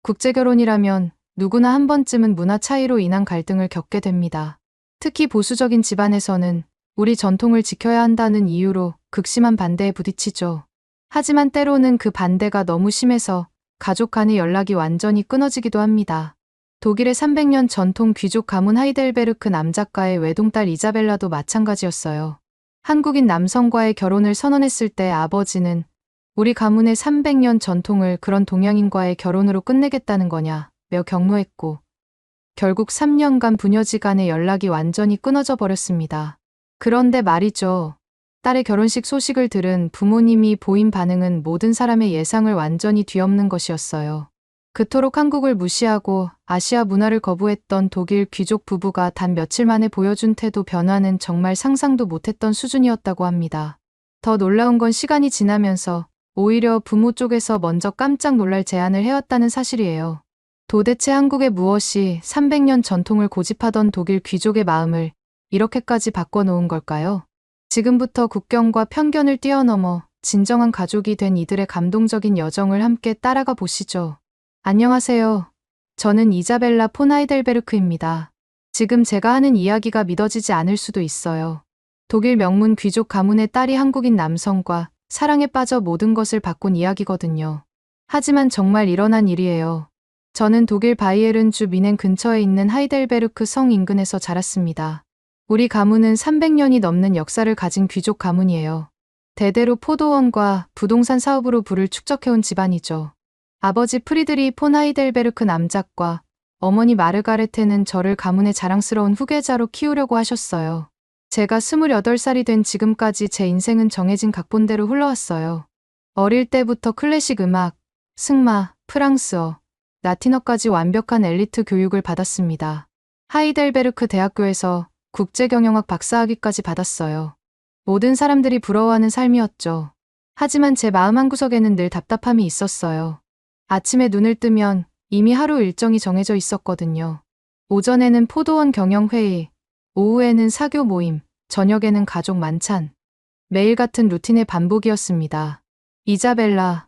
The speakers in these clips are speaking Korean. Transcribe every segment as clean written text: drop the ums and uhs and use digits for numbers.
국제결혼이라면 누구나 한 번쯤은 문화 차이로 인한 갈등을 겪게 됩니다. 특히 보수적인 집안에서는 우리 전통을 지켜야 한다는 이유로 극심한 반대에 부딪히죠. 하지만 때로는 그 반대가 너무 심해서 가족 간의 연락이 완전히 끊어지기도 합니다. 독일의 300년 전통 귀족 가문 하이델베르크 남작가의 외동딸 이자벨라도 마찬가지였어요. 한국인 남성과의 결혼을 선언했을 때 아버지는 우리 가문의 300년 전통을 그런 동양인과의 결혼으로 끝내겠다는 거냐며 경로했고, 결국 3년간 부녀지간의 연락이 완전히 끊어져 버렸습니다. 그런데 말이죠. 딸의 결혼식 소식을 들은 부모님이 보인 반응은 모든 사람의 예상을 완전히 뒤엎는 것이었어요. 그토록 한국을 무시하고 아시아 문화를 거부했던 독일 귀족 부부가 단 며칠 만에 보여준 태도 변화는 정말 상상도 못했던 수준이었다고 합니다. 더 놀라운 건 시간이 지나면서 오히려 부모 쪽에서 먼저 깜짝 놀랄 제안을 해왔다는 사실이에요. 도대체 한국의 무엇이 300년 전통을 고집하던 독일 귀족의 마음을 이렇게까지 바꿔놓은 걸까요? 지금부터 국경과 편견을 뛰어넘어 진정한 가족이 된 이들의 감동적인 여정을 함께 따라가 보시죠. 안녕하세요. 저는 이자벨라 폰 하이델베르크입니다. 지금 제가 하는 이야기가 믿어지지 않을 수도 있어요. 독일 명문 귀족 가문의 딸이 한국인 남성과 사랑에 빠져 모든 것을 바꾼 이야기거든요. 하지만 정말 일어난 일이에요. 저는 독일 바이에른 주 미넨 근처에 있는 하이델베르크 성 인근에서 자랐습니다. 우리 가문은 300년이 넘는 역사를 가진 귀족 가문이에요. 대대로 포도원과 부동산 사업으로 부를 축적해온 집안이죠. 아버지 프리드리 폰 하이델베르크 남작과 어머니 마르가레테는 저를 가문의 자랑스러운 후계자로 키우려고 하셨어요. 제가 28살이 된 지금까지 제 인생은 정해진 각본대로 흘러왔어요. 어릴 때부터 클래식 음악, 승마, 프랑스어, 라틴어까지 완벽한 엘리트 교육을 받았습니다. 하이델베르크 대학교에서 국제경영학 박사학위까지 받았어요. 모든 사람들이 부러워하는 삶이었죠. 하지만 제 마음 한구석에는 늘 답답함이 있었어요. 아침에 눈을 뜨면 이미 하루 일정이 정해져 있었거든요. 오전에는 포도원 경영회의, 오후에는 사교 모임, 저녁에는 가족 만찬. 매일 같은 루틴의 반복이었습니다. 이자벨라,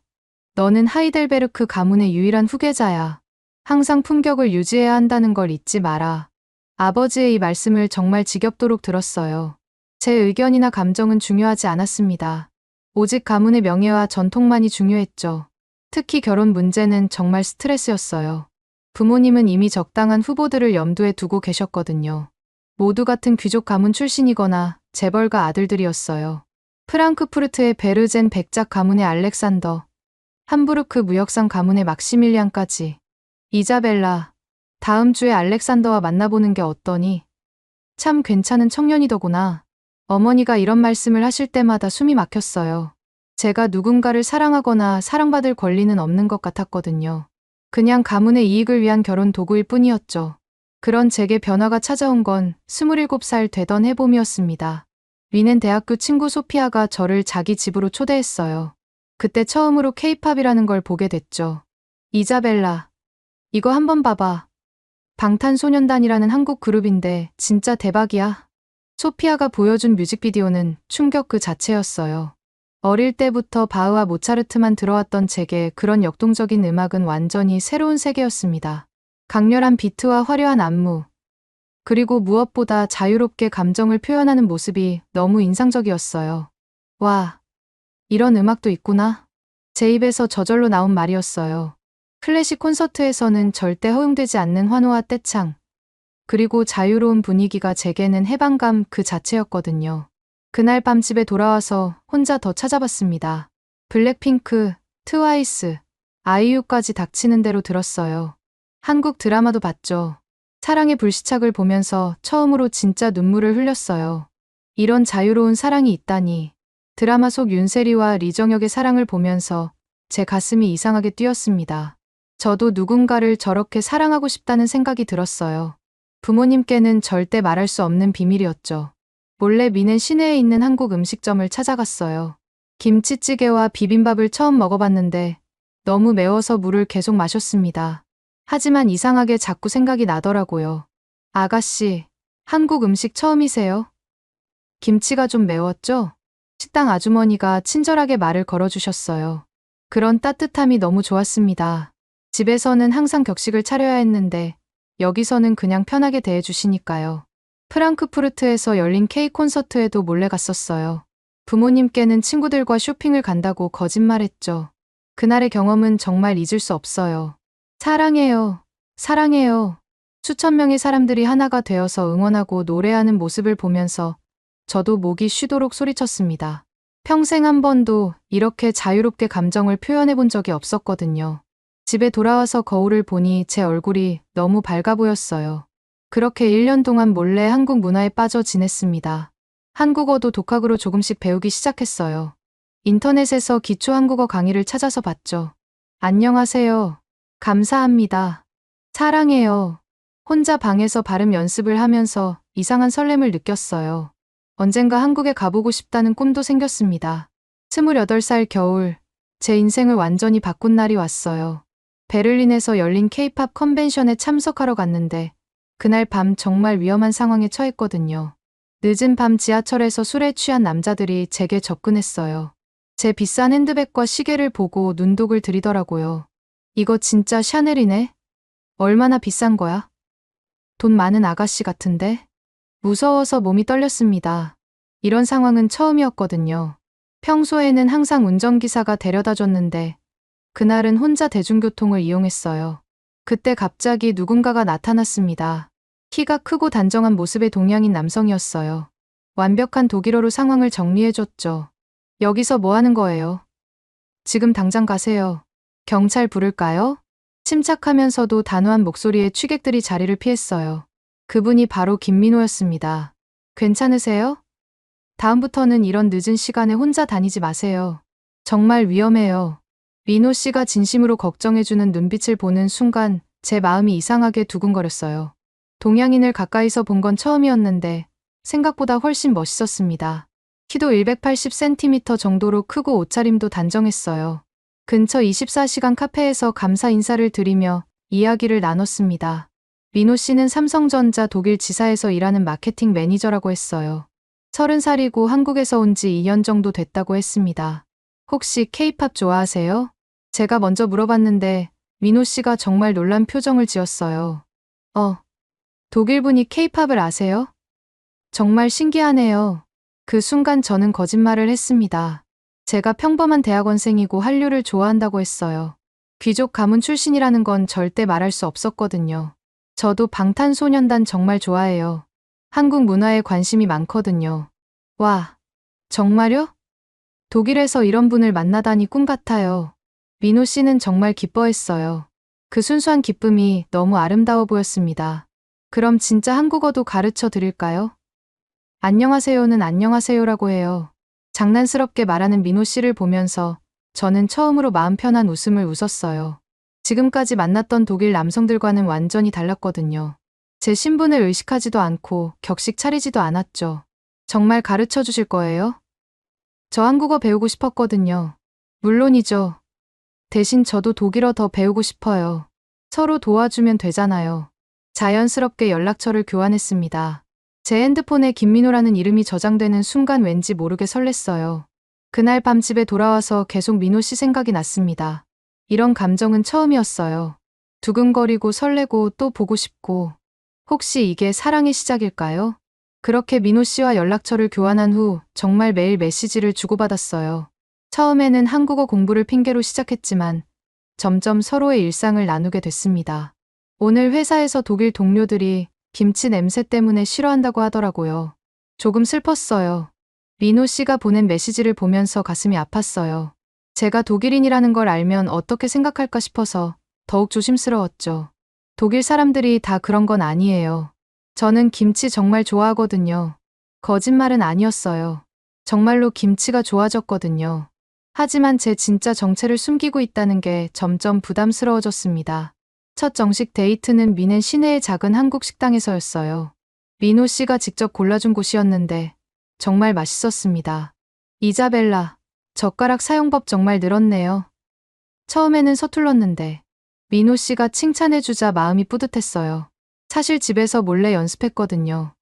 너는 하이델베르크 가문의 유일한 후계자야. 항상 품격을 유지해야 한다는 걸 잊지 마라. 아버지의 이 말씀을 정말 지겹도록 들었어요. 제 의견이나 감정은 중요하지 않았습니다. 오직 가문의 명예와 전통만이 중요했죠. 특히 결혼 문제는 정말 스트레스였어요. 부모님은 이미 적당한 후보들을 염두에 두고 계셨거든요. 모두 같은 귀족 가문 출신이거나 재벌가 아들들이었어요. 프랑크푸르트의 베르젠 백작 가문의 알렉산더, 함부르크 무역상 가문의 막시밀리안까지. 이자벨라, 다음 주에 알렉산더와 만나보는 게 어떠니? 참 괜찮은 청년이더구나. 어머니가 이런 말씀을 하실 때마다 숨이 막혔어요. 제가 누군가를 사랑하거나 사랑받을 권리는 없는 것 같았거든요. 그냥 가문의 이익을 위한 결혼 도구일 뿐이었죠. 그런 제게 변화가 찾아온 건 27살 되던 해봄이었습니다. 위넨 대학교 친구 소피아가 저를 자기 집으로 초대했어요. 그때 처음으로 케이팝이라는 걸 보게 됐죠. 이자벨라, 이거 한번 봐봐. 방탄소년단이라는 한국 그룹인데 진짜 대박이야. 소피아가 보여준 뮤직비디오는 충격 그 자체였어요. 어릴 때부터 바흐와 모차르트만 들어왔던 제게 그런 역동적인 음악은 완전히 새로운 세계였습니다. 강렬한 비트와 화려한 안무, 그리고 무엇보다 자유롭게 감정을 표현하는 모습이 너무 인상적이었어요. 와, 이런 음악도 있구나. 제 입에서 저절로 나온 말이었어요. 클래식 콘서트에서는 절대 허용되지 않는 환호와 떼창, 그리고 자유로운 분위기가 제게는 해방감 그 자체였거든요. 그날 밤 집에 돌아와서 혼자 더 찾아봤습니다. 블랙핑크, 트와이스, 아이유까지 닥치는 대로 들었어요. 한국 드라마도 봤죠. 사랑의 불시착을 보면서 처음으로 진짜 눈물을 흘렸어요. 이런 자유로운 사랑이 있다니. 드라마 속 윤세리와 리정혁의 사랑을 보면서 제 가슴이 이상하게 뛰었습니다. 저도 누군가를 저렇게 사랑하고 싶다는 생각이 들었어요. 부모님께는 절대 말할 수 없는 비밀이었죠. 몰래 미넨 시내에 있는 한국 음식점을 찾아갔어요. 김치찌개와 비빔밥을 처음 먹어봤는데 너무 매워서 물을 계속 마셨습니다. 하지만 이상하게 자꾸 생각이 나더라고요. 아가씨, 한국 음식 처음이세요? 김치가 좀 매웠죠? 식당 아주머니가 친절하게 말을 걸어주셨어요. 그런 따뜻함이 너무 좋았습니다. 집에서는 항상 격식을 차려야 했는데 여기서는 그냥 편하게 대해주시니까요. 프랑크푸르트에서 열린 K 콘서트에도 몰래 갔었어요. 부모님께는 친구들과 쇼핑을 간다고 거짓말했죠. 그날의 경험은 정말 잊을 수 없어요. 사랑해요. 사랑해요. 수천 명의 사람들이 하나가 되어서 응원하고 노래하는 모습을 보면서 저도 목이 쉬도록 소리쳤습니다. 평생 한 번도 이렇게 자유롭게 감정을 표현해 본 적이 없었거든요. 집에 돌아와서 거울을 보니 제 얼굴이 너무 밝아 보였어요. 그렇게 1년 동안 몰래 한국 문화에 빠져 지냈습니다. 한국어도 독학으로 조금씩 배우기 시작했어요. 인터넷에서 기초 한국어 강의를 찾아서 봤죠. 안녕하세요. 감사합니다. 사랑해요. 혼자 방에서 발음 연습을 하면서 이상한 설렘을 느꼈어요. 언젠가 한국에 가보고 싶다는 꿈도 생겼습니다. 28살 겨울, 제 인생을 완전히 바꾼 날이 왔어요. 베를린에서 열린 K-팝 컨벤션에 참석하러 갔는데 그날 밤 정말 위험한 상황에 처했거든요. 늦은 밤 지하철에서 술에 취한 남자들이 제게 접근했어요. 제 비싼 핸드백과 시계를 보고 눈독을 들이더라고요. 이거 진짜 샤넬이네? 얼마나 비싼 거야? 돈 많은 아가씨 같은데? 무서워서 몸이 떨렸습니다. 이런 상황은 처음이었거든요. 평소에는 항상 운전기사가 데려다 줬는데 그날은 혼자 대중교통을 이용했어요. 그때 갑자기 누군가가 나타났습니다. 키가 크고 단정한 모습의 동양인 남성이었어요. 완벽한 독일어로 상황을 정리해줬죠. 여기서 뭐 하는 거예요? 지금 당장 가세요. 경찰 부를까요? 침착하면서도 단호한 목소리에 취객들이 자리를 피했어요. 그분이 바로 김민호였습니다. 괜찮으세요? 다음부터는 이런 늦은 시간에 혼자 다니지 마세요. 정말 위험해요. 민호 씨가 진심으로 걱정해주는 눈빛을 보는 순간 제 마음이 이상하게 두근거렸어요. 동양인을 가까이서 본 건 처음이었는데 생각보다 훨씬 멋있었습니다. 키도 180cm 정도로 크고 옷차림도 단정했어요. 근처 24시간 카페에서 감사 인사를 드리며 이야기를 나눴습니다. 민호 씨는 삼성전자 독일 지사에서 일하는 마케팅 매니저라고 했어요. 30살이고 한국에서 온 지 2년 정도 됐다고 했습니다. 혹시 K-팝 좋아하세요? 제가 먼저 물어봤는데 민호 씨가 정말 놀란 표정을 지었어요. 독일분이 K-팝을 아세요? 정말 신기하네요. 그 순간 저는 거짓말을 했습니다. 제가 평범한 대학원생이고 한류를 좋아한다고 했어요. 귀족 가문 출신이라는 건 절대 말할 수 없었거든요. 저도 방탄소년단 정말 좋아해요. 한국 문화에 관심이 많거든요. 와, 정말요? 독일에서 이런 분을 만나다니 꿈 같아요. 민호 씨는 정말 기뻐했어요. 그 순수한 기쁨이 너무 아름다워 보였습니다. 그럼 진짜 한국어도 가르쳐 드릴까요? 안녕하세요는 안녕하세요라고 해요. 장난스럽게 말하는 민호 씨를 보면서 저는 처음으로 마음 편한 웃음을 웃었어요. 지금까지 만났던 독일 남성들과는 완전히 달랐거든요. 제 신분을 의식하지도 않고 격식 차리지도 않았죠. 정말 가르쳐 주실 거예요? 저 한국어 배우고 싶었거든요. 물론이죠. 대신 저도 독일어 더 배우고 싶어요. 서로 도와주면 되잖아요. 자연스럽게 연락처를 교환했습니다. 제 핸드폰에 김민호라는 이름이 저장되는 순간 왠지 모르게 설렜어요. 그날 밤 집에 돌아와서 계속 민호 씨 생각이 났습니다. 이런 감정은 처음이었어요. 두근거리고 설레고 또 보고 싶고. 혹시 이게 사랑의 시작일까요? 그렇게 민호 씨와 연락처를 교환한 후 정말 매일 메시지를 주고받았어요. 처음에는 한국어 공부를 핑계로 시작했지만 점점 서로의 일상을 나누게 됐습니다. 오늘 회사에서 독일 동료들이 김치 냄새 때문에 싫어한다고 하더라고요. 조금 슬펐어요. 민호 씨가 보낸 메시지를 보면서 가슴이 아팠어요. 제가 독일인이라는 걸 알면 어떻게 생각할까 싶어서 더욱 조심스러웠죠. 독일 사람들이 다 그런 건 아니에요. 저는 김치 정말 좋아하거든요. 거짓말은 아니었어요. 정말로 김치가 좋아졌거든요. 하지만 제 진짜 정체를 숨기고 있다는 게 점점 부담스러워졌습니다. 첫 정식 데이트는 미넨 시내의 작은 한국 식당에서였어요. 민호 씨가 직접 골라준 곳이었는데 정말 맛있었습니다. 이자벨라, 젓가락 사용법 정말 늘었네요. 처음에는 서툴렀는데 민호 씨가 칭찬해주자 마음이 뿌듯했어요. 사실 집에서 몰래 연습했거든요.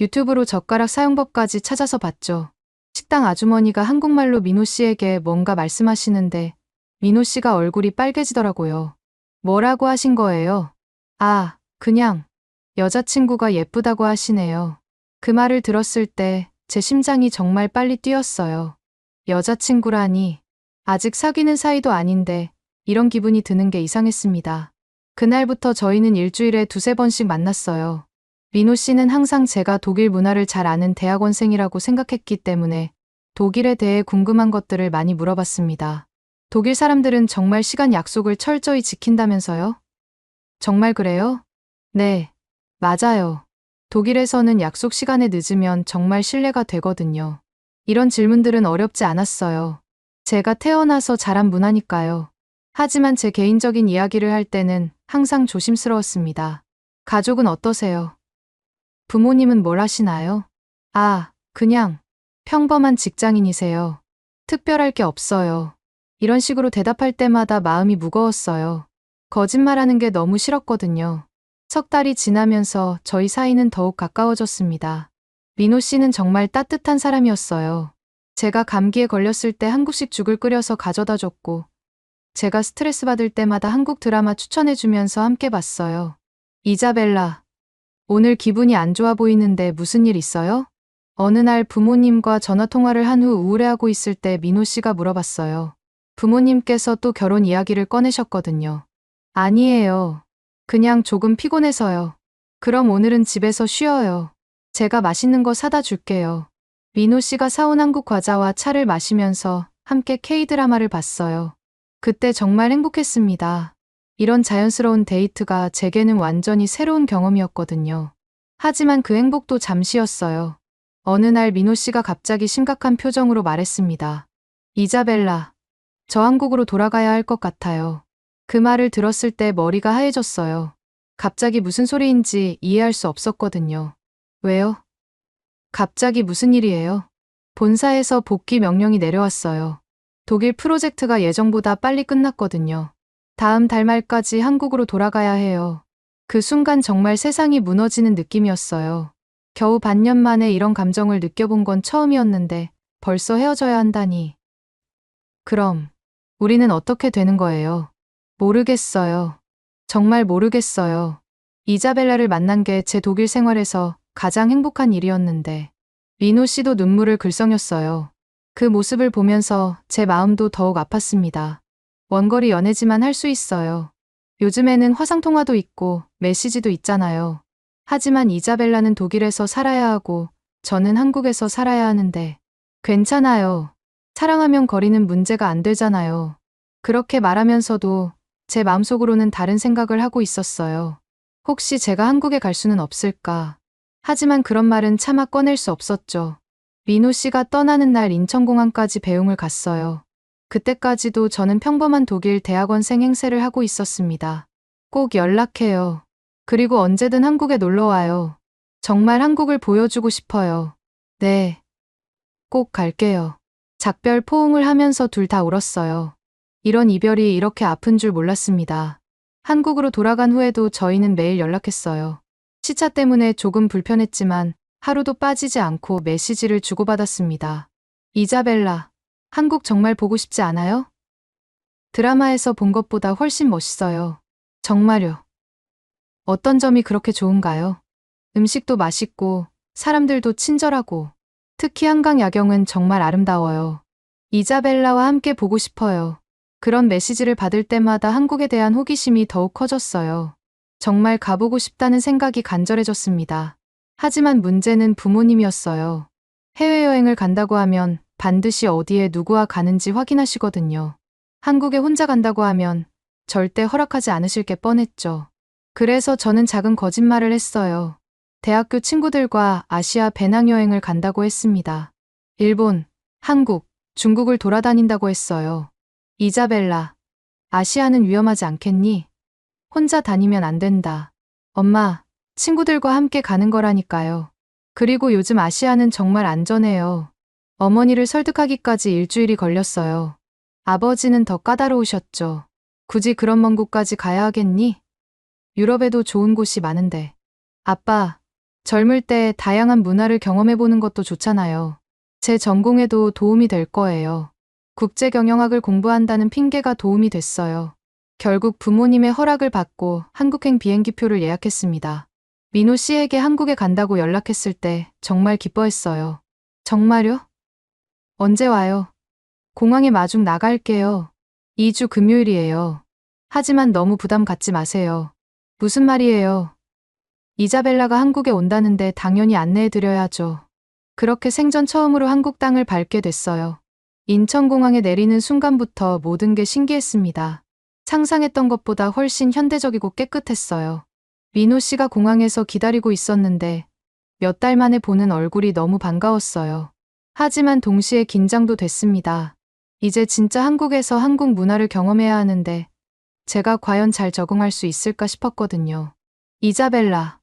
유튜브로 젓가락 사용법까지 찾아서 봤죠. 식당 아주머니가 한국말로 민호 씨에게 뭔가 말씀하시는데 민호 씨가 얼굴이 빨개지더라고요. 뭐라고 하신 거예요? 아, 그냥 여자친구가 예쁘다고 하시네요. 그 말을 들었을 때 제 심장이 정말 빨리 뛰었어요. 여자친구라니. 아직 사귀는 사이도 아닌데 이런 기분이 드는 게 이상했습니다. 그날부터 저희는 일주일에 두세 번씩 만났어요. 민호 씨는 항상 제가 독일 문화를 잘 아는 대학원생이라고 생각했기 때문에 독일에 대해 궁금한 것들을 많이 물어봤습니다. 독일 사람들은 정말 시간 약속을 철저히 지킨다면서요? 정말 그래요? 네, 맞아요. 독일에서는 약속 시간에 늦으면 정말 신뢰가 되거든요. 이런 질문들은 어렵지 않았어요. 제가 태어나서 자란 문화니까요. 하지만 제 개인적인 이야기를 할 때는 항상 조심스러웠습니다. 가족은 어떠세요? 부모님은 뭘 하시나요? 아, 그냥 평범한 직장인이세요. 특별할 게 없어요. 이런 식으로 대답할 때마다 마음이 무거웠어요. 거짓말하는 게 너무 싫었거든요. 석 달이 지나면서 저희 사이는 더욱 가까워졌습니다. 민호 씨는 정말 따뜻한 사람이었어요. 제가 감기에 걸렸을 때 한국식 죽을 끓여서 가져다 줬고, 제가 스트레스 받을 때마다 한국 드라마 추천해주면서 함께 봤어요. 이자벨라, 오늘 기분이 안 좋아 보이는데 무슨 일 있어요? 어느 날 부모님과 전화 통화를 한 후 우울해하고 있을 때 민호 씨가 물어봤어요. 부모님께서 또 결혼 이야기를 꺼내셨거든요. 아니에요. 그냥 조금 피곤해서요. 그럼 오늘은 집에서 쉬어요. 제가 맛있는 거 사다 줄게요. 민호 씨가 사온 한국 과자와 차를 마시면서 함께 K-드라마를 봤어요. 그때 정말 행복했습니다. 이런 자연스러운 데이트가 제게는 완전히 새로운 경험이었거든요. 하지만 그 행복도 잠시였어요. 어느 날 민호 씨가 갑자기 심각한 표정으로 말했습니다. 이자벨라, 저 한국으로 돌아가야 할 것 같아요. 그 말을 들었을 때 머리가 하얘졌어요. 갑자기 무슨 소리인지 이해할 수 없었거든요. 왜요? 갑자기 무슨 일이에요? 본사에서 복귀 명령이 내려왔어요. 독일 프로젝트가 예정보다 빨리 끝났거든요. 다음 달 말까지 한국으로 돌아가야 해요. 그 순간 정말 세상이 무너지는 느낌이었어요. 겨우 반년 만에 이런 감정을 느껴본 건 처음이었는데 벌써 헤어져야 한다니. 그럼 우리는 어떻게 되는 거예요? 모르겠어요. 정말 모르겠어요. 이자벨라를 만난 게 제 독일 생활에서 가장 행복한 일이었는데 민호 씨도 눈물을 글썽였어요. 그 모습을 보면서 제 마음도 더욱 아팠습니다. 원거리 연애지만 할 수 있어요. 요즘에는 화상통화도 있고 메시지도 있잖아요. 하지만 이자벨라는 독일에서 살아야 하고 저는 한국에서 살아야 하는데 괜찮아요. 사랑하면 거리는 문제가 안 되잖아요. 그렇게 말하면서도 제 마음속으로는 다른 생각을 하고 있었어요. 혹시 제가 한국에 갈 수는 없을까? 하지만 그런 말은 차마 꺼낼 수 없었죠. 민호 씨가 떠나는 날 인천공항까지 배웅을 갔어요. 그때까지도 저는 평범한 독일 대학원생 행세를 하고 있었습니다. 꼭 연락해요. 그리고 언제든 한국에 놀러 와요. 정말 한국을 보여주고 싶어요. 네, 꼭 갈게요. 작별 포옹을 하면서 둘 다 울었어요. 이런 이별이 이렇게 아픈 줄 몰랐습니다. 한국으로 돌아간 후에도 저희는 매일 연락했어요. 시차 때문에 조금 불편했지만 하루도 빠지지 않고 메시지를 주고받았습니다. 이자벨라, 한국 정말 보고 싶지 않아요? 드라마에서 본 것보다 훨씬 멋있어요. 정말요. 어떤 점이 그렇게 좋은가요? 음식도 맛있고 사람들도 친절하고 특히 한강 야경은 정말 아름다워요. 이자벨라와 함께 보고 싶어요. 그런 메시지를 받을 때마다 한국에 대한 호기심이 더욱 커졌어요. 정말 가보고 싶다는 생각이 간절해졌습니다. 하지만 문제는 부모님이었어요. 해외여행을 간다고 하면 반드시 어디에 누구와 가는지 확인하시거든요. 한국에 혼자 간다고 하면 절대 허락하지 않으실 게 뻔했죠. 그래서 저는 작은 거짓말을 했어요. 대학교 친구들과 아시아 배낭여행을 간다고 했습니다. 일본, 한국, 중국을 돌아다닌다고 했어요. 이자벨라, 아시아는 위험하지 않겠니? 혼자 다니면 안 된다. 엄마, 친구들과 함께 가는 거라니까요. 그리고 요즘 아시아는 정말 안전해요. 어머니를 설득하기까지 일주일이 걸렸어요. 아버지는 더 까다로우셨죠. 굳이 그런 먼 곳까지 가야 하겠니? 유럽에도 좋은 곳이 많은데. 아빠, 젊을 때 다양한 문화를 경험해보는 것도 좋잖아요. 제 전공에도 도움이 될 거예요. 국제경영학을 공부한다는 핑계가 도움이 됐어요. 결국 부모님의 허락을 받고 한국행 비행기표를 예약했습니다. 민호 씨에게 한국에 간다고 연락했을 때 정말 기뻐했어요. 정말요? 언제 와요? 공항에 마중 나갈게요. 2주 금요일이에요. 하지만 너무 부담 갖지 마세요. 무슨 말이에요? 이자벨라가 한국에 온다는데 당연히 안내해드려야죠. 그렇게 생전 처음으로 한국 땅을 밟게 됐어요. 인천공항에 내리는 순간부터 모든 게 신기했습니다. 상상했던 것보다 훨씬 현대적이고 깨끗했어요. 민호 씨가 공항에서 기다리고 있었는데 몇 달 만에 보는 얼굴이 너무 반가웠어요. 하지만 동시에 긴장도 됐습니다. 이제 진짜 한국에서 한국 문화를 경험해야 하는데 제가 과연 잘 적응할 수 있을까 싶었거든요. 이자벨라.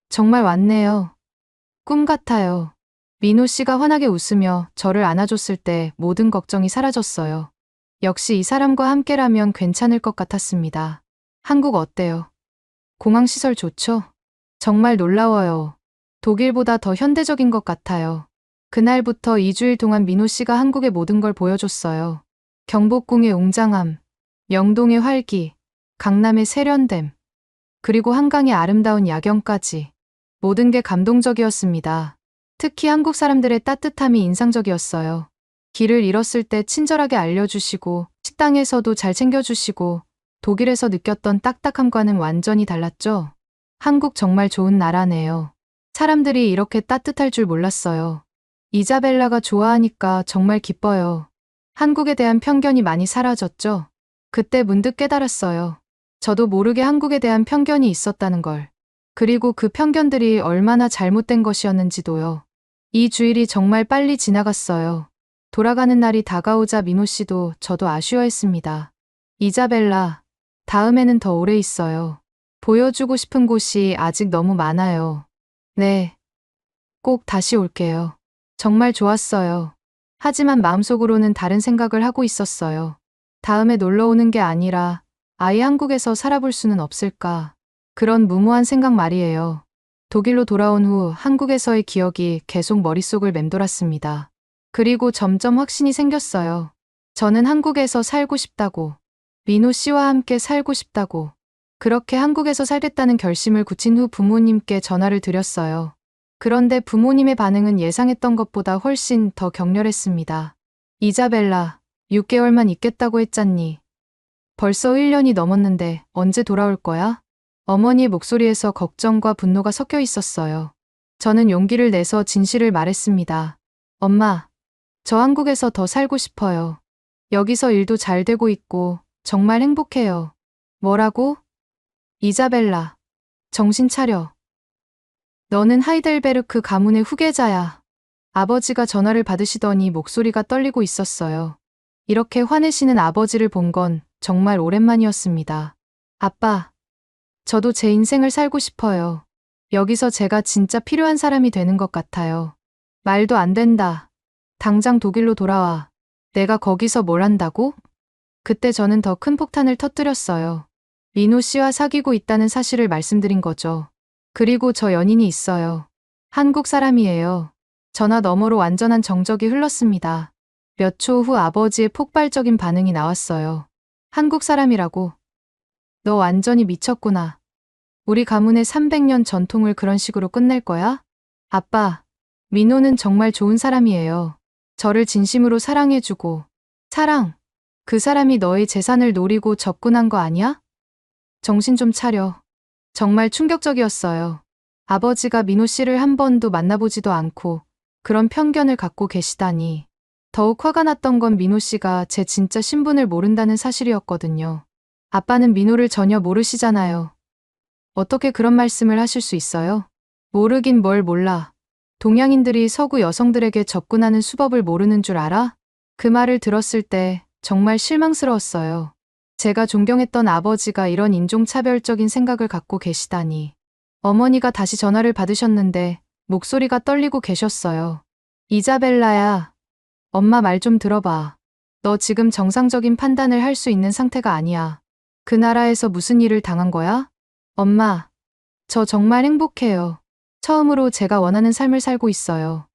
정말 왔네요. 꿈 같아요. 민호 씨가 환하게 웃으며 저를 안아줬을 때 모든 걱정이 사라졌어요. 역시 이 사람과 함께라면 괜찮을 것 같았습니다. 한국 어때요? 공항 시설 좋죠? 정말 놀라워요. 독일보다 더 현대적인 것 같아요. 그날부터 2주일 동안 민호 씨가 한국의 모든 걸 보여줬어요. 경복궁의 웅장함, 명동의 활기, 강남의 세련됨, 그리고 한강의 아름다운 야경까지. 모든 게 감동적이었습니다. 특히 한국 사람들의 따뜻함이 인상적이었어요. 길을 잃었을 때 친절하게 알려주시고, 식당에서도 잘 챙겨주시고, 독일에서 느꼈던 딱딱함과는 완전히 달랐죠? 한국 정말 좋은 나라네요. 사람들이 이렇게 따뜻할 줄 몰랐어요. 이자벨라가 좋아하니까 정말 기뻐요. 한국에 대한 편견이 많이 사라졌죠? 그때 문득 깨달았어요. 저도 모르게 한국에 대한 편견이 있었다는 걸. 그리고 그 편견들이 얼마나 잘못된 것이었는지도요. 이 주일이 정말 빨리 지나갔어요. 돌아가는 날이 다가오자 민호 씨도 저도 아쉬워했습니다. 이자벨라, 다음에는 더 오래 있어요. 보여주고 싶은 곳이 아직 너무 많아요. 네. 꼭 다시 올게요. 정말 좋았어요. 하지만 마음속으로는 다른 생각을 하고 있었어요. 다음에 놀러 오는 게 아니라 아예 한국에서 살아볼 수는 없을까. 그런 무모한 생각 말이에요. 독일로 돌아온 후 한국에서의 기억이 계속 머릿속을 맴돌았습니다. 그리고 점점 확신이 생겼어요. 저는 한국에서 살고 싶다고. 민호 씨와 함께 살고 싶다고. 그렇게 한국에서 살겠다는 결심을 굳힌 후 부모님께 전화를 드렸어요. 그런데 부모님의 반응은 예상했던 것보다 훨씬 더 격렬했습니다. 이자벨라, 6개월만 있겠다고 했잖니. 벌써 1년이 넘었는데 언제 돌아올 거야? 어머니의 목소리에서 걱정과 분노가 섞여 있었어요. 저는 용기를 내서 진실을 말했습니다. 엄마, 저 한국에서 더 살고 싶어요. 여기서 일도 잘 되고 있고 정말 행복해요. 뭐라고? 이자벨라, 정신 차려. 너는 하이델베르크 가문의 후계자야. 아버지가 전화를 받으시더니 목소리가 떨리고 있었어요. 이렇게 화내시는 아버지를 본 건 정말 오랜만이었습니다. 아빠, 저도 제 인생을 살고 싶어요. 여기서 제가 진짜 필요한 사람이 되는 것 같아요. 말도 안 된다. 당장 독일로 돌아와. 내가 거기서 뭘 한다고? 그때 저는 더 큰 폭탄을 터뜨렸어요. 민호 씨와 사귀고 있다는 사실을 말씀드린 거죠. 그리고 저 연인이 있어요. 한국 사람이에요. 전화 너머로 완전한 정적이 흘렀습니다. 몇 초 후 아버지의 폭발적인 반응이 나왔어요. 한국 사람이라고? 너 완전히 미쳤구나. 우리 가문의 300년 전통을 그런 식으로 끝낼 거야? 아빠, 민호는 정말 좋은 사람이에요. 저를 진심으로 사랑해주고. 사랑, 그 사람이 너의 재산을 노리고 접근한 거 아니야? 정신 좀 차려. 정말 충격적이었어요. 아버지가 민호 씨를 한 번도 만나보지도 않고 그런 편견을 갖고 계시다니. 더욱 화가 났던 건 민호 씨가 제 진짜 신분을 모른다는 사실이었거든요. 아빠는 민호를 전혀 모르시잖아요. 어떻게 그런 말씀을 하실 수 있어요? 모르긴 뭘 몰라. 동양인들이 서구 여성들에게 접근하는 수법을 모르는 줄 알아? 그 말을 들었을 때 정말 실망스러웠어요. 제가 존경했던 아버지가 이런 인종차별적인 생각을 갖고 계시다니. 어머니가 다시 전화를 받으셨는데 목소리가 떨리고 계셨어요. 이자벨라야, 엄마 말 좀 들어봐. 너 지금 정상적인 판단을 할 수 있는 상태가 아니야. 그 나라에서 무슨 일을 당한 거야? 엄마, 저 정말 행복해요. 처음으로 제가 원하는 삶을 살고 있어요.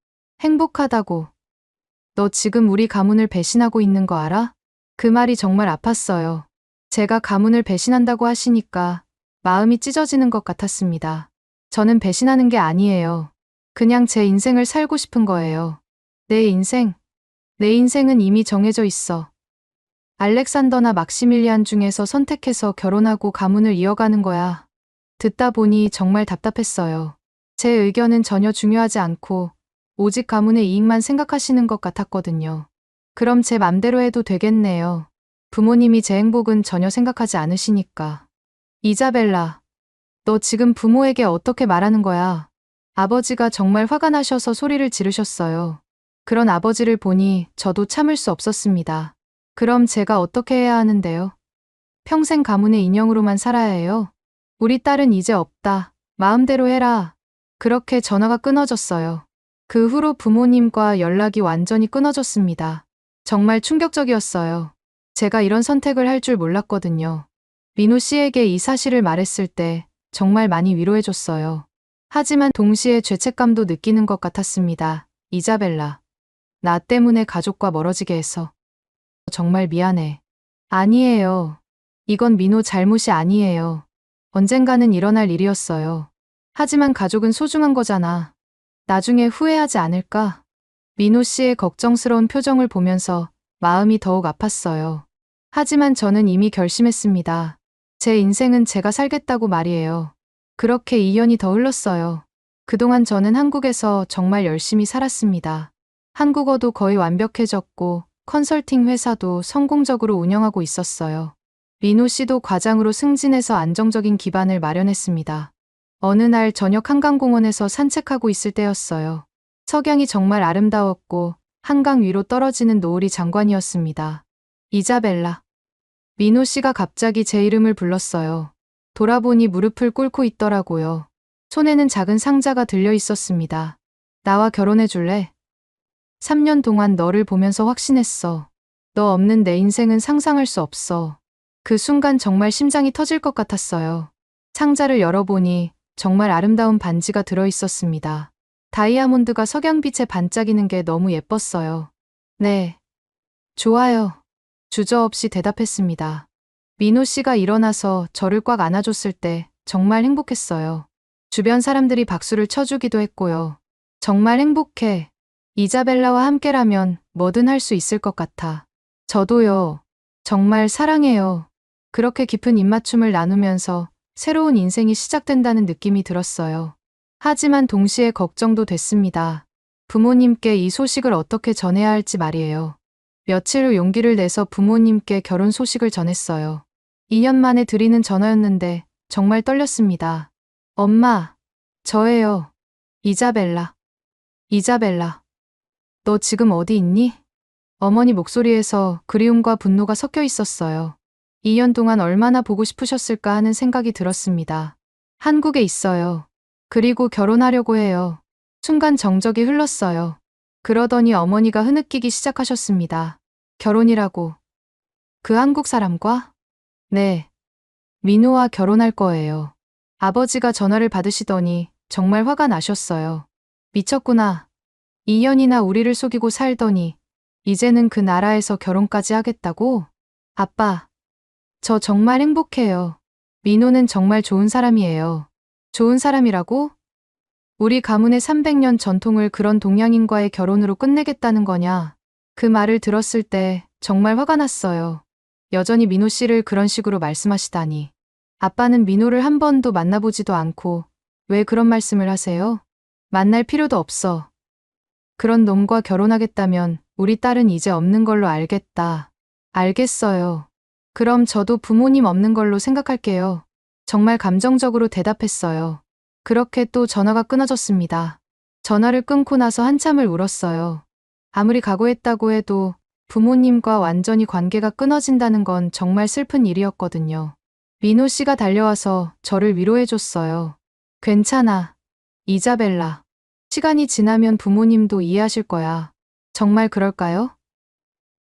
행복하다고. 너 지금 우리 가문을 배신하고 있는 거 알아? 그 말이 정말 아팠어요. 제가 가문을 배신한다고 하시니까 마음이 찢어지는 것 같았습니다. 저는 배신하는 게 아니에요. 그냥 제 인생을 살고 싶은 거예요. 내 인생? 내 인생은 이미 정해져 있어. 알렉산더나 막시밀리안 중에서 선택해서 결혼하고 가문을 이어가는 거야. 듣다 보니 정말 답답했어요. 제 의견은 전혀 중요하지 않고 오직 가문의 이익만 생각하시는 것 같았거든요. 그럼 제 맘대로 해도 되겠네요. 부모님이 제 행복은 전혀 생각하지 않으시니까. 이자벨라, 너 지금 부모에게 어떻게 말하는 거야? 아버지가 정말 화가 나셔서 소리를 지르셨어요. 그런 아버지를 보니 저도 참을 수 없었습니다. 그럼 제가 어떻게 해야 하는데요? 평생 가문의 인형으로만 살아야 해요? 우리 딸은 이제 없다. 마음대로 해라. 그렇게 전화가 끊어졌어요. 그 후로 부모님과 연락이 완전히 끊어졌습니다. 정말 충격적이었어요. 제가 이런 선택을 할 줄 몰랐거든요. 민호 씨에게 이 사실을 말했을 때 정말 많이 위로해줬어요. 하지만 동시에 죄책감도 느끼는 것 같았습니다. 이자벨라, 나 때문에 가족과 멀어지게 해서 정말 미안해. 아니에요. 이건 민호 잘못이 아니에요. 언젠가는 일어날 일이었어요. 하지만 가족은 소중한 거잖아. 나중에 후회하지 않을까? 민호 씨의 걱정스러운 표정을 보면서 마음이 더욱 아팠어요. 하지만 저는 이미 결심했습니다. 제 인생은 제가 살겠다고 말이에요. 그렇게 2년이 더 흘렀어요. 그동안 저는 한국에서 정말 열심히 살았습니다. 한국어도 거의 완벽해졌고 컨설팅 회사도 성공적으로 운영하고 있었어요. 민호 씨도 과장으로 승진해서 안정적인 기반을 마련했습니다. 어느 날 저녁 한강공원에서 산책하고 있을 때였어요. 석양이 정말 아름다웠고 한강 위로 떨어지는 노을이 장관이었습니다. 이자벨라. 민호 씨가 갑자기 제 이름을 불렀어요. 돌아보니 무릎을 꿇고 있더라고요. 손에는 작은 상자가 들려 있었습니다. 나와 결혼해 줄래? 3년 동안 너를 보면서 확신했어. 너 없는 내 인생은 상상할 수 없어. 그 순간 정말 심장이 터질 것 같았어요. 상자를 열어보니 정말 아름다운 반지가 들어 있었습니다. 다이아몬드가 석양빛에 반짝이는 게 너무 예뻤어요. 네. 좋아요. 주저없이 대답했습니다. 민호 씨가 일어나서 저를 꽉 안아줬을 때 정말 행복했어요. 주변 사람들이 박수를 쳐주기도 했고요. 정말 행복해. 이자벨라와 함께라면 뭐든 할 수 있을 것 같아. 저도요. 정말 사랑해요. 그렇게 깊은 입맞춤을 나누면서 새로운 인생이 시작된다는 느낌이 들었어요. 하지만 동시에 걱정도 됐습니다. 부모님께 이 소식을 어떻게 전해야 할지 말이에요. 며칠 후 용기를 내서 부모님께 결혼 소식을 전했어요. 2년 만에 드리는 전화였는데 정말 떨렸습니다. 엄마, 저예요. 이자벨라. 이자벨라, 너 지금 어디 있니? 어머니 목소리에서 그리움과 분노가 섞여 있었어요. 2년 동안 얼마나 보고 싶으셨을까 하는 생각이 들었습니다. 한국에 있어요. 그리고 결혼하려고 해요. 순간 정적이 흘렀어요. 그러더니 어머니가 흐느끼기 시작하셨습니다. 결혼이라고. 그 한국 사람과? 네. 민호와 결혼할 거예요. 아버지가 전화를 받으시더니 정말 화가 나셨어요. 미쳤구나. 2년이나 우리를 속이고 살더니 이제는 그 나라에서 결혼까지 하겠다고? 아빠, 저 정말 행복해요. 민호는 정말 좋은 사람이에요. 좋은 사람이라고? 우리 가문의 300년 전통을 그런 동양인과의 결혼으로 끝내겠다는 거냐? 그 말을 들었을 때 정말 화가 났어요. 여전히 민호 씨를 그런 식으로 말씀하시다니. 아빠는 민호를 한 번도 만나보지도 않고 왜 그런 말씀을 하세요? 만날 필요도 없어. 그런 놈과 결혼하겠다면 우리 딸은 이제 없는 걸로 알겠다. 알겠어요. 그럼 저도 부모님 없는 걸로 생각할게요. 정말 감정적으로 대답했어요. 그렇게 또 전화가 끊어졌습니다. 전화를 끊고 나서 한참을 울었어요. 아무리 각오했다고 해도 부모님과 완전히 관계가 끊어진다는 건 정말 슬픈 일이었거든요. 민호 씨가 달려와서 저를 위로해줬어요. 괜찮아. 이자벨라. 시간이 지나면 부모님도 이해하실 거야. 정말 그럴까요?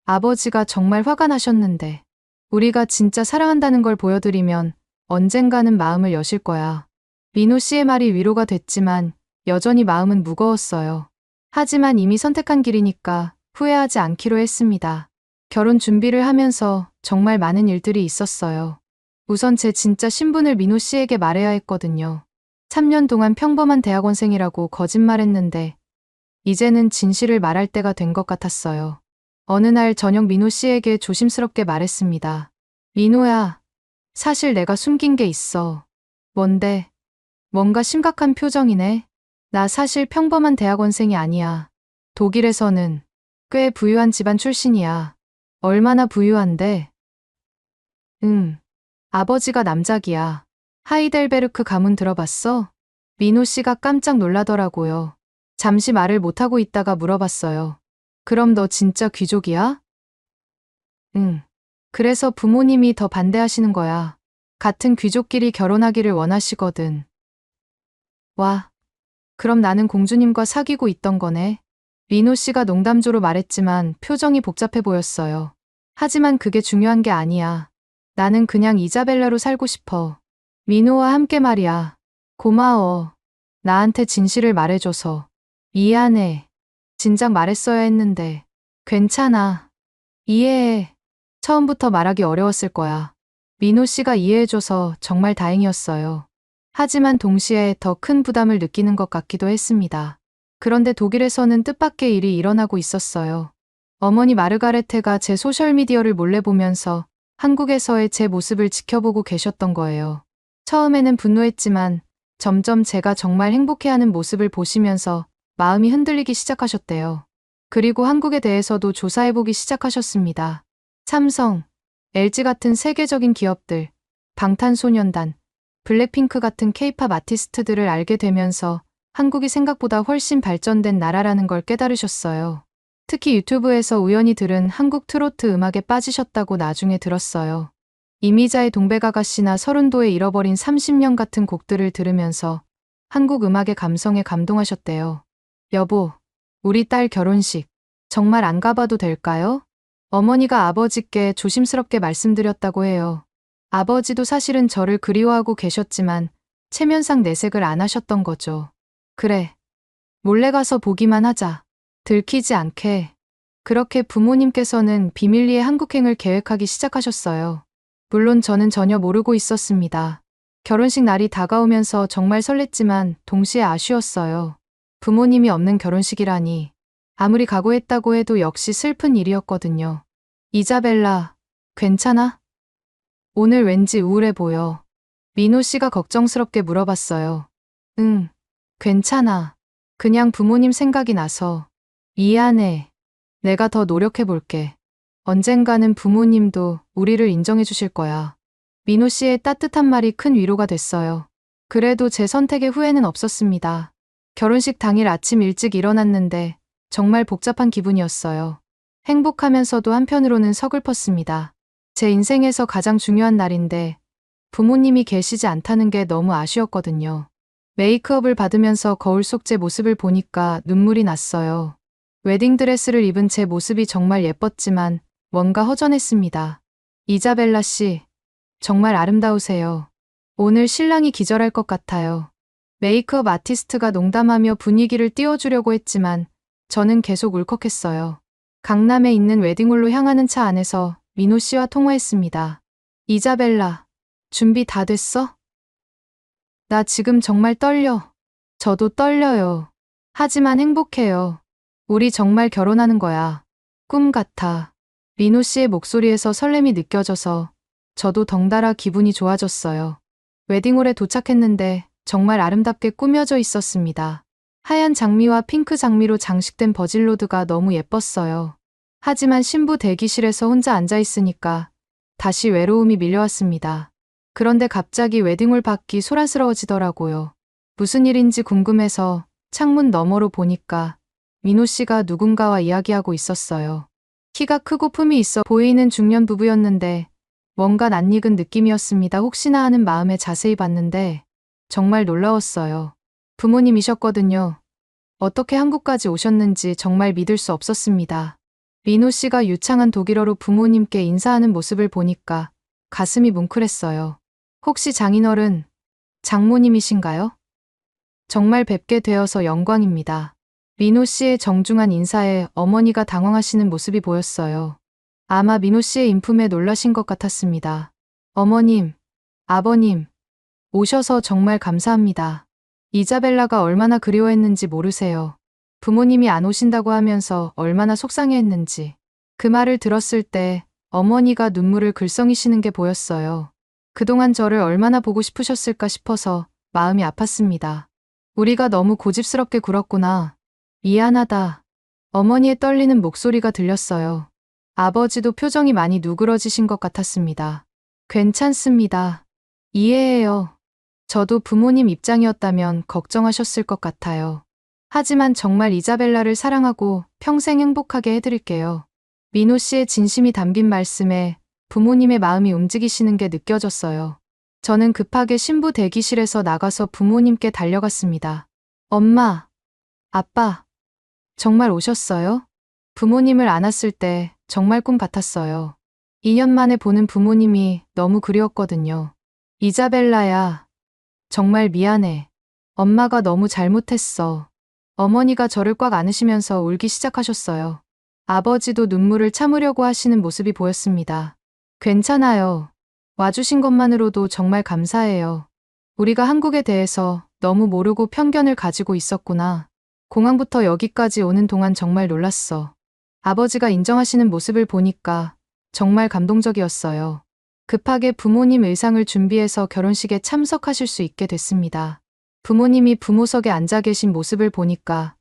아버지가 정말 화가 나셨는데 우리가 진짜 사랑한다는 걸 보여드리면 언젠가는 마음을 여실 거야. 민호 씨의 말이 위로가 됐지만 여전히 마음은 무거웠어요. 하지만 이미 선택한 길이니까 후회하지 않기로 했습니다. 결혼 준비를 하면서 정말 많은 일들이 있었어요. 우선 제 진짜 신분을 민호 씨에게 말해야 했거든요. 3년 동안 평범한 대학원생이라고 거짓말했는데 이제는 진실을 말할 때가 된 것 같았어요. 어느 날 저녁 민호 씨에게 조심스럽게 말했습니다. 민호야, 사실 내가 숨긴 게 있어. 뭔데? 뭔가 심각한 표정이네. 나 사실 평범한 대학원생이 아니야. 독일에서는 꽤 부유한 집안 출신이야. 얼마나 부유한데? 응. 아버지가 남작이야. 하이델베르크 가문 들어봤어? 민호 씨가 깜짝 놀라더라고요. 잠시 말을 못하고 있다가 물어봤어요. 그럼 너 진짜 귀족이야? 응. 그래서 부모님이 더 반대하시는 거야. 같은 귀족끼리 결혼하기를 원하시거든. 와, 그럼 나는 공주님과 사귀고 있던 거네. 민호 씨가 농담조로 말했지만 표정이 복잡해 보였어요. 하지만 그게 중요한 게 아니야. 나는 그냥 이자벨라로 살고 싶어. 민호와 함께 말이야. 고마워. 나한테 진실을 말해줘서. 미안해. 진작 말했어야 했는데. 괜찮아. 이해해. 처음부터 말하기 어려웠을 거야. 민호 씨가 이해해줘서 정말 다행이었어요. 하지만 동시에 더 큰 부담을 느끼는 것 같기도 했습니다. 그런데 독일에서는 뜻밖의 일이 일어나고 있었어요. 어머니 마르가레테가 제 소셜미디어를 몰래 보면서 한국에서의 제 모습을 지켜보고 계셨던 거예요. 처음에는 분노했지만 점점 제가 정말 행복해하는 모습을 보시면서 마음이 흔들리기 시작하셨대요. 그리고 한국에 대해서도 조사해보기 시작하셨습니다. 삼성, LG 같은 세계적인 기업들, 방탄소년단, 블랙핑크 같은 케이팝 아티스트들을 알게 되면서 한국이 생각보다 훨씬 발전된 나라라는 걸 깨달으셨어요. 특히 유튜브에서 우연히 들은 한국 트로트 음악에 빠지셨다고 나중에 들었어요. 이미자의 동백아가씨나 서른도의 잃어버린 30년 같은 곡들을 들으면서 한국 음악의 감성에 감동하셨대요. 여보, 우리 딸 결혼식 정말 안 가봐도 될까요? 어머니가 아버지께 조심스럽게 말씀드렸다고 해요. 아버지도 사실은 저를 그리워하고 계셨지만 체면상 내색을 안 하셨던 거죠. 그래, 몰래 가서 보기만 하자. 들키지 않게. 그렇게 부모님께서는 비밀리에 한국행을 계획하기 시작하셨어요. 물론 저는 전혀 모르고 있었습니다. 결혼식 날이 다가오면서 정말 설렜지만 동시에 아쉬웠어요. 부모님이 없는 결혼식이라니. 아무리 각오했다고 해도 역시 슬픈 일이었거든요. 이자벨라, 괜찮아? 오늘 왠지 우울해 보여. 민호 씨가 걱정스럽게 물어봤어요. 응, 괜찮아. 그냥 부모님 생각이 나서. 미안해. 내가 더 노력해 볼게. 언젠가는 부모님도 우리를 인정해 주실 거야. 민호 씨의 따뜻한 말이 큰 위로가 됐어요. 그래도 제 선택에 후회는 없었습니다. 결혼식 당일 아침 일찍 일어났는데 정말 복잡한 기분이었어요. 행복하면서도 한편으로는 서글펐습니다. 제 인생에서 가장 중요한 날인데 부모님이 계시지 않다는 게 너무 아쉬웠거든요. 메이크업을 받으면서 거울 속 제 모습을 보니까 눈물이 났어요. 웨딩드레스를 입은 제 모습이 정말 예뻤지만 뭔가 허전했습니다. 이자벨라 씨, 정말 아름다우세요. 오늘 신랑이 기절할 것 같아요. 메이크업 아티스트가 농담하며 분위기를 띄워주려고 했지만 저는 계속 울컥했어요. 강남에 있는 웨딩홀로 향하는 차 안에서 민호 씨와 통화했습니다. 이자벨라, 준비 다 됐어? 나 지금 정말 떨려. 저도 떨려요. 하지만 행복해요. 우리 정말 결혼하는 거야. 꿈 같아. 민호 씨의 목소리에서 설렘이 느껴져서 저도 덩달아 기분이 좋아졌어요. 웨딩홀에 도착했는데 정말 아름답게 꾸며져 있었습니다. 하얀 장미와 핑크 장미로 장식된 버질로드가 너무 예뻤어요. 하지만 신부 대기실에서 혼자 앉아 있으니까 다시 외로움이 밀려왔습니다. 그런데 갑자기 웨딩홀 밖이 소란스러워지더라고요. 무슨 일인지 궁금해서 창문 너머로 보니까 민호 씨가 누군가와 이야기하고 있었어요. 키가 크고 품이 있어 보이는 중년 부부였는데 뭔가 낯익은 느낌이었습니다. 혹시나 하는 마음에 자세히 봤는데 정말 놀라웠어요. 부모님이셨거든요. 어떻게 한국까지 오셨는지 정말 믿을 수 없었습니다. 민호 씨가 유창한 독일어로 부모님께 인사하는 모습을 보니까 가슴이 뭉클했어요. 혹시 장인어른, 장모님이신가요? 정말 뵙게 되어서 영광입니다. 민호 씨의 정중한 인사에 어머니가 당황하시는 모습이 보였어요. 아마 민호 씨의 인품에 놀라신 것 같았습니다. 어머님, 아버님, 오셔서 정말 감사합니다. 이자벨라가 얼마나 그리워했는지 모르세요. 부모님이 안 오신다고 하면서 얼마나 속상해했는지. 그 말을 들었을 때 어머니가 눈물을 글썽이시는 게 보였어요. 그동안 저를 얼마나 보고 싶으셨을까 싶어서 마음이 아팠습니다. 우리가 너무 고집스럽게 굴었구나. 미안하다. 어머니의 떨리는 목소리가 들렸어요. 아버지도 표정이 많이 누그러지신 것 같았습니다. 괜찮습니다. 이해해요. 저도 부모님 입장이었다면 걱정하셨을 것 같아요. 하지만 정말 이자벨라를 사랑하고 평생 행복하게 해드릴게요. 민호 씨의 진심이 담긴 말씀에 부모님의 마음이 움직이시는 게 느껴졌어요. 저는 급하게 신부 대기실에서 나가서 부모님께 달려갔습니다. 엄마, 아빠, 정말 오셨어요? 부모님을 안았을 때 정말 꿈 같았어요. 2년 만에 보는 부모님이 너무 그리웠거든요. 이자벨라야, 정말 미안해. 엄마가 너무 잘못했어. 어머니가 저를 꽉 안으시면서 울기 시작하셨어요. 아버지도 눈물을 참으려고 하시는 모습이 보였습니다. 괜찮아요. 와주신 것만으로도 정말 감사해요. 우리가 한국에 대해서 너무 모르고 편견을 가지고 있었구나. 공항부터 여기까지 오는 동안 정말 놀랐어. 아버지가 인정하시는 모습을 보니까 정말 감동적이었어요. 급하게 부모님 의상을 준비해서 결혼식에 참석하실 수 있게 됐습니다. 부모님이 부모석에 앉아 계신 모습을 보니까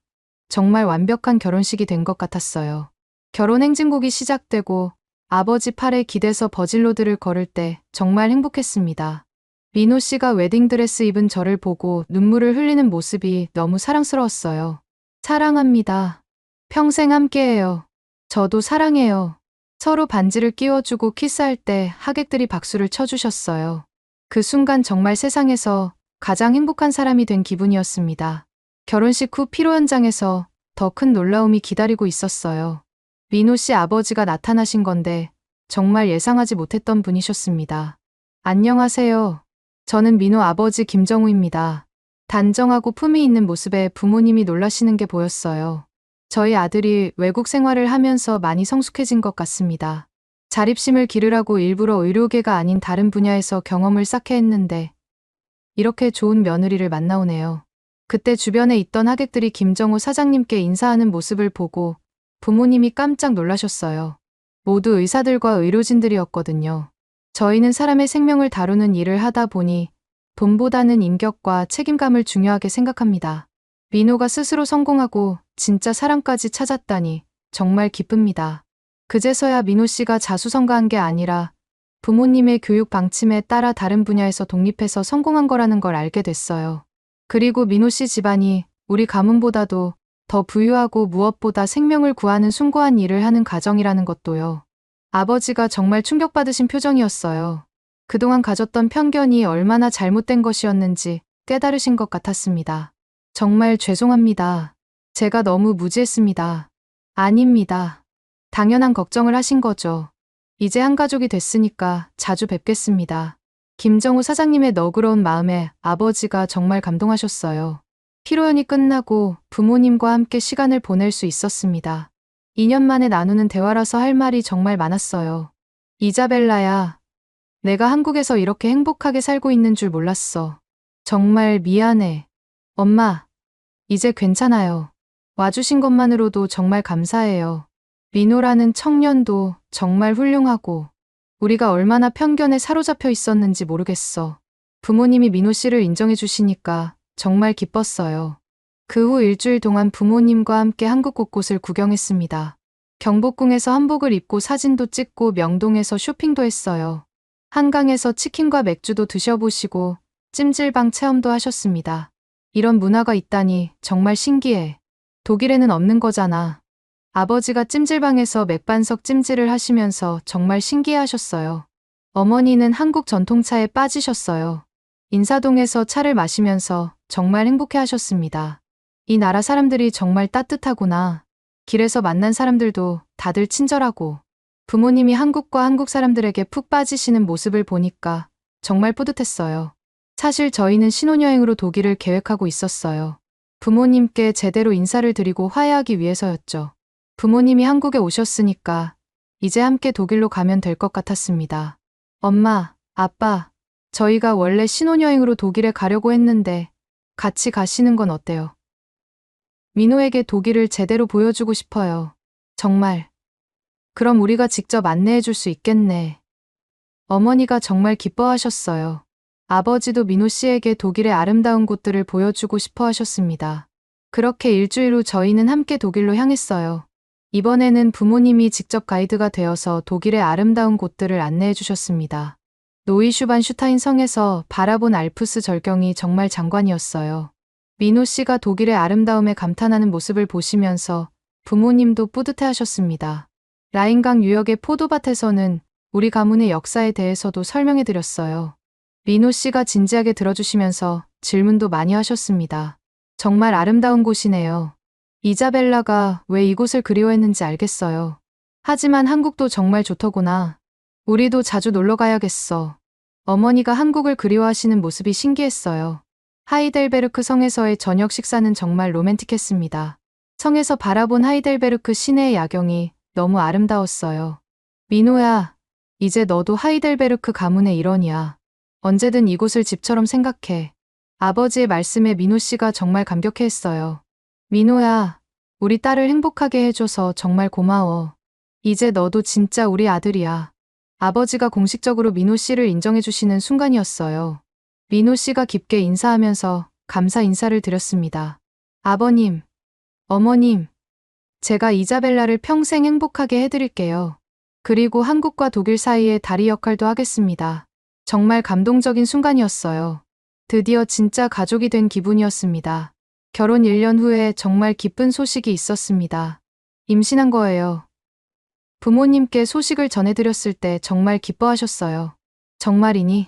정말 완벽한 결혼식이 된 것 같았어요. 결혼 행진곡이 시작되고 아버지 팔에 기대서 버질로드를 걸을 때 정말 행복했습니다. 민호 씨가 웨딩드레스 입은 저를 보고 눈물을 흘리는 모습이 너무 사랑스러웠어요. 사랑합니다. 평생 함께해요. 저도 사랑해요. 서로 반지를 끼워주고 키스할 때 하객들이 박수를 쳐주셨어요. 그 순간 정말 세상에서 가장 행복한 사람이 된 기분이었습니다. 결혼식 후 피로 현장에서 더 큰 놀라움이 기다리고 있었어요. 민호 씨 아버지가 나타나신 건데 정말 예상하지 못했던 분이셨습니다. 안녕하세요. 저는 민호 아버지 김정우입니다. 단정하고 품위 있는 모습에 부모님이 놀라시는 게 보였어요. 저희 아들이 외국 생활을 하면서 많이 성숙해진 것 같습니다. 자립심을 기르라고 일부러 의료계가 아닌 다른 분야에서 경험을 쌓게 했는데 이렇게 좋은 며느리를 만나오네요. 그때 주변에 있던 하객들이 김정우 사장님께 인사하는 모습을 보고 부모님이 깜짝 놀라셨어요. 모두 의사들과 의료진들이었거든요. 저희는 사람의 생명을 다루는 일을 하다 보니 돈보다는 인격과 책임감을 중요하게 생각합니다. 민호가 스스로 성공하고 진짜 사랑까지 찾았다니 정말 기쁩니다. 그제서야 민호 씨가 자수성가한 게 아니라 부모님의 교육 방침에 따라 다른 분야에서 독립해서 성공한 거라는 걸 알게 됐어요. 그리고 민호 씨 집안이 우리 가문보다도 더 부유하고 무엇보다 생명을 구하는 숭고한 일을 하는 가정이라는 것도요. 아버지가 정말 충격받으신 표정이었어요. 그동안 가졌던 편견이 얼마나 잘못된 것이었는지 깨달으신 것 같았습니다. 정말 죄송합니다. 제가 너무 무지했습니다. 아닙니다. 당연한 걱정을 하신 거죠. 이제 한 가족이 됐으니까 자주 뵙겠습니다. 김정우 사장님의 너그러운 마음에 아버지가 정말 감동하셨어요. 피로연이 끝나고 부모님과 함께 시간을 보낼 수 있었습니다. 2년 만에 나누는 대화라서 할 말이 정말 많았어요. 이자벨라야, 내가 한국에서 이렇게 행복하게 살고 있는 줄 몰랐어. 정말 미안해. 엄마, 이제 괜찮아요. 와주신 것만으로도 정말 감사해요. 민호라는 청년도 정말 훌륭하고 우리가 얼마나 편견에 사로잡혀 있었는지 모르겠어. 부모님이 민호 씨를 인정해 주시니까 정말 기뻤어요. 그 후 일주일 동안 부모님과 함께 한국 곳곳을 구경했습니다. 경복궁에서 한복을 입고 사진도 찍고 명동에서 쇼핑도 했어요. 한강에서 치킨과 맥주도 드셔보시고 찜질방 체험도 하셨습니다. 이런 문화가 있다니 정말 신기해. 독일에는 없는 거잖아. 아버지가 찜질방에서 맥반석 찜질을 하시면서 정말 신기해하셨어요. 어머니는 한국 전통차에 빠지셨어요. 인사동에서 차를 마시면서 정말 행복해하셨습니다. 이 나라 사람들이 정말 따뜻하구나. 길에서 만난 사람들도 다들 친절하고 부모님이 한국과 한국 사람들에게 푹 빠지시는 모습을 보니까 정말 뿌듯했어요. 사실 저희는 신혼여행으로 독일을 계획하고 있었어요. 부모님께 제대로 인사를 드리고 화해하기 위해서였죠. 부모님이 한국에 오셨으니까 이제 함께 독일로 가면 될 것 같았습니다. 엄마, 아빠, 저희가 원래 신혼여행으로 독일에 가려고 했는데 같이 가시는 건 어때요? 민호에게 독일을 제대로 보여주고 싶어요. 정말. 그럼 우리가 직접 안내해 줄 수 있겠네. 어머니가 정말 기뻐하셨어요. 아버지도 민호 씨에게 독일의 아름다운 곳들을 보여주고 싶어 하셨습니다. 그렇게 일주일 후 저희는 함께 독일로 향했어요. 이번에는 부모님이 직접 가이드가 되어서 독일의 아름다운 곳들을 안내해 주셨습니다. 노이슈반슈타인 성에서 바라본 알프스 절경이 정말 장관이었어요. 민호 씨가 독일의 아름다움에 감탄하는 모습을 보시면서 부모님도 뿌듯해 하셨습니다. 라인강 유역의 포도밭에서는 우리 가문의 역사에 대해서도 설명해 드렸어요. 민호 씨가 진지하게 들어주시면서 질문도 많이 하셨습니다. 정말 아름다운 곳이네요. 이자벨라가 왜 이곳을 그리워했는지 알겠어요. 하지만 한국도 정말 좋더구나. 우리도 자주 놀러 가야겠어. 어머니가 한국을 그리워하시는 모습이 신기했어요. 하이델베르크 성에서의 저녁 식사는 정말 로맨틱했습니다. 성에서 바라본 하이델베르크 시내의 야경이 너무 아름다웠어요. 민호야, 이제 너도 하이델베르크 가문의 일원이야. 언제든 이곳을 집처럼 생각해. 아버지의 말씀에 민호 씨가 정말 감격해했어요. 민호야, 우리 딸을 행복하게 해줘서 정말 고마워. 이제 너도 진짜 우리 아들이야. 아버지가 공식적으로 민호 씨를 인정해주시는 순간이었어요. 민호 씨가 깊게 인사하면서 감사 인사를 드렸습니다. 아버님, 어머님, 제가 이자벨라를 평생 행복하게 해드릴게요. 그리고 한국과 독일 사이의 다리 역할도 하겠습니다. 정말 감동적인 순간이었어요. 드디어 진짜 가족이 된 기분이었습니다. 결혼 1년 후에 정말 기쁜 소식이 있었습니다. 임신한 거예요. 부모님께 소식을 전해드렸을 때 정말 기뻐하셨어요. 정말이니?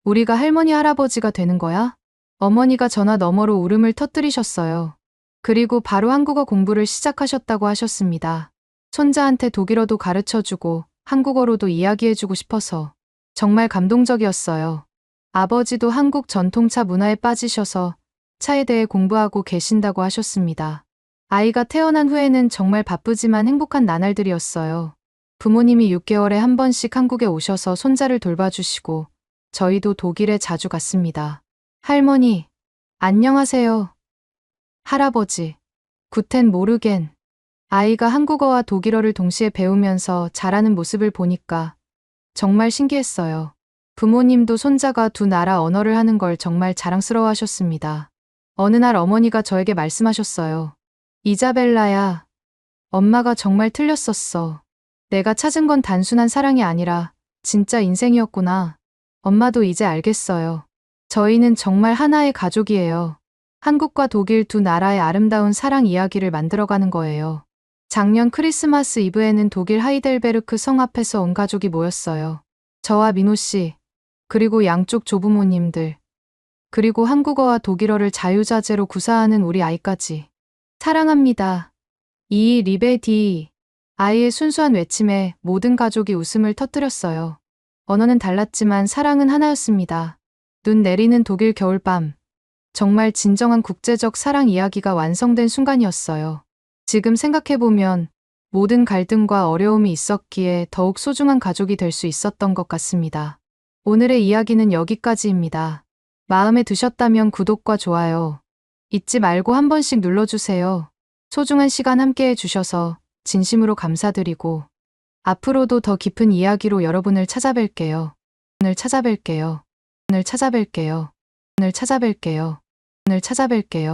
우리가 할머니 할아버지가 되는 거야? 어머니가 전화 너머로 울음을 터뜨리셨어요. 그리고 바로 한국어 공부를 시작하셨다고 하셨습니다. 손자한테 독일어도 가르쳐주고 한국어로도 이야기해주고 싶어서 정말 감동적이었어요. 아버지도 한국 전통차 문화에 빠지셔서 차에 대해 공부하고 계신다고 하셨습니다. 아이가 태어난 후에는 정말 바쁘지만 행복한 나날들이었어요. 부모님이 6개월에 한 번씩 한국에 오셔서 손자를 돌봐주시고 저희도 독일에 자주 갔습니다. 할머니, 안녕하세요. 할아버지, 구텐 모르겐. 아이가 한국어와 독일어를 동시에 배우면서 잘하는 모습을 보니까 정말 신기했어요. 부모님도 손자가 두 나라 언어를 하는 걸 정말 자랑스러워 하셨습니다. 어느 날 어머니가 저에게 말씀하셨어요. 이자벨라야, 엄마가 정말 틀렸었어. 내가 찾은 건 단순한 사랑이 아니라 진짜 인생이었구나. 엄마도 이제 알겠어요. 저희는 정말 하나의 가족이에요. 한국과 독일 두 나라의 아름다운 사랑 이야기를 만들어가는 거예요. 작년 크리스마스 이브에는 독일 하이델베르크 성 앞에서 온 가족이 모였어요. 저와 민호 씨, 그리고 양쪽 조부모님들, 그리고 한국어와 독일어를 자유자재로 구사하는 우리 아이까지. 사랑합니다. 이 리베디. 아이의 순수한 외침에 모든 가족이 웃음을 터뜨렸어요. 언어는 달랐지만 사랑은 하나였습니다. 눈 내리는 독일 겨울밤. 정말 진정한 국제적 사랑 이야기가 완성된 순간이었어요. 지금 생각해보면 모든 갈등과 어려움이 있었기에 더욱 소중한 가족이 될 수 있었던 것 같습니다. 오늘의 이야기는 여기까지입니다. 마음에 드셨다면 구독과 좋아요 잊지 말고 한 번씩 눌러주세요. 소중한 시간 함께 해주셔서 진심으로 감사드리고 앞으로도 더 깊은 이야기로 여러분을 찾아뵐게요. 오늘 찾아뵐게요. 오늘 찾아뵐게요. 오늘 찾아뵐게요. 오늘 찾아뵐게요.